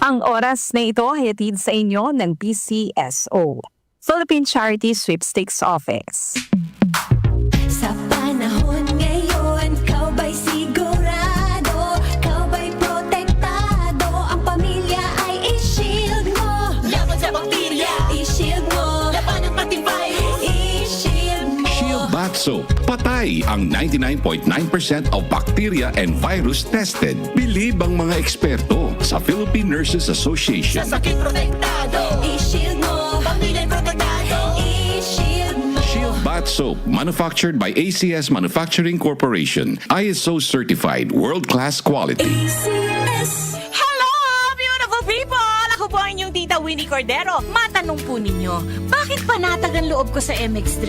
Ang oras na ito ay hatid sa inyo ng PCSO, Philippine Charity Sweepstakes Office. Sa panahon ngayon, kau ba'y sigurado? Kau ba'y protektado? Ang pamilya ay i-shield mo. Laban sa bakterya, i-shield mo. Laban ng pati virus, i-shield mo. Shield Bath Soap. Patay ang 99.9% of bacteria and virus tested. Bilib ang mga eksperto sa Philippine Nurses Association. Sa sakit protektado, i-shield mo. Pamilya protektado, i-shield mo. Shield Bath Soap, manufactured by ACS Manufacturing Corporation. ISO certified, world-class quality. ACS. Hello, beautiful people! Ako po ang inyong tita Winnie Cordero. Matanong po ninyo, bakit panatag ang loob ko sa MX3?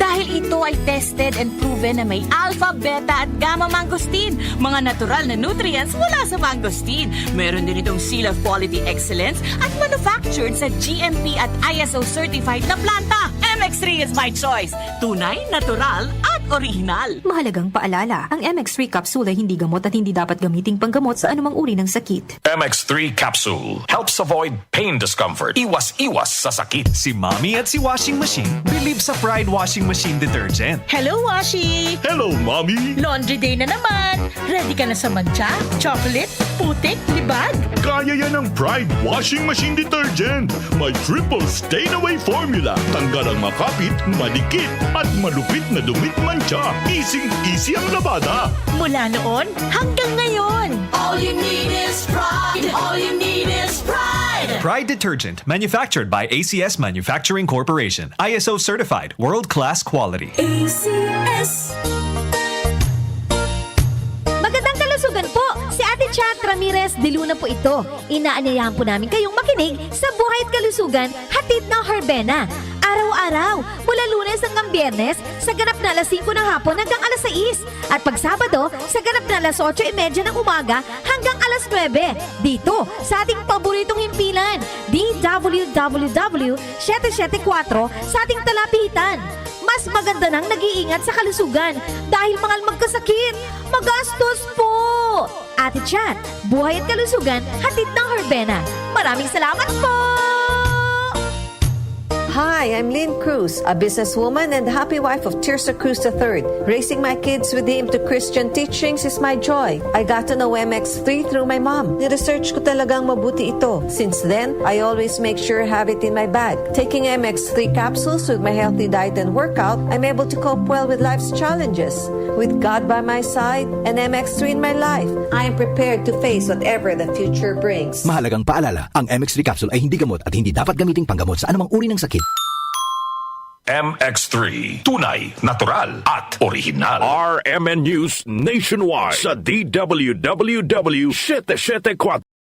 Dahil ito ay tested and proven na may alpha, beta at gamma mangosteen. Mga natural na nutrients mula sa mangosteen. Meron din itong seal of quality excellence at manufactured sa GMP at ISO certified na planta. MX3 is my choice. Tunay, natural at original. Mahalagang paalala, ang MX3 capsule ay hindi gamot at hindi dapat gamiting panggamot sa anumang uri ng sakit. MX3 Capsule helps avoid pain discomfort. Iwas-iwas sa sakit. Si Mommy at si Washing Machine believe sa Pride Washing Machine Detergent. Hello, Washi! Hello, Mommy! Laundry day na naman. Ready ka na sa mancha, chocolate, putik, libag? Kaya yan ang Pride Washing Machine Detergent. May triple stain-away formula. Tanggal ang makapit, malikit, at malupit na dumit mancha. Easy ang labada. Mula noon hanggang ngayon. All you need is pride. All you need is pride. Pride Detergent, manufactured by ACS Manufacturing Corporation. ISO certified, world-class quality. ACS. Magandang kalusugan po! Si Ate Chat Ramirez de Luna po ito. Inaanyayahan po namin kayong makinig sa Buhay at Kalusugan, hatid ng Herbena. Araw-araw, mula Lunes hanggang Biyernes, sa ganap na alas 5 ng hapon hanggang alas 6. At pag Sabado, sa ganap na alas 8:30 ng umaga hanggang alas 9. Dito, sa ating paboritong himpilan, DWWW 774 sa ating talapitan. Mas maganda nang nag-iingat sa kalusugan dahil mahal magkasakit. Magastos po! Ate Chat, Buhay at Kalusugan, hatid ng Herbena. Maraming salamat po! Hi, I'm Lynn Cruz, a businesswoman and happy wife of Tirsa Cruz III. Raising my kids with the aim to Christian teachings is my joy. I got to know MX3 through my mom. Ni-research ko talagang mabuti ito. Since then, I always make sure I have it in my bag. Taking MX3 capsules with my healthy diet and workout, I'm able to cope well with life's challenges. With God by my side and MX3 in my life, I am prepared to face whatever the future brings. Mahalagang paalala, ang MX3 capsule ay hindi gamot at hindi dapat gamiting panggamot sa anumang uri ng sakit. MX3. Tunay, natural, at original. RMN News Nationwide sa DWWW 774.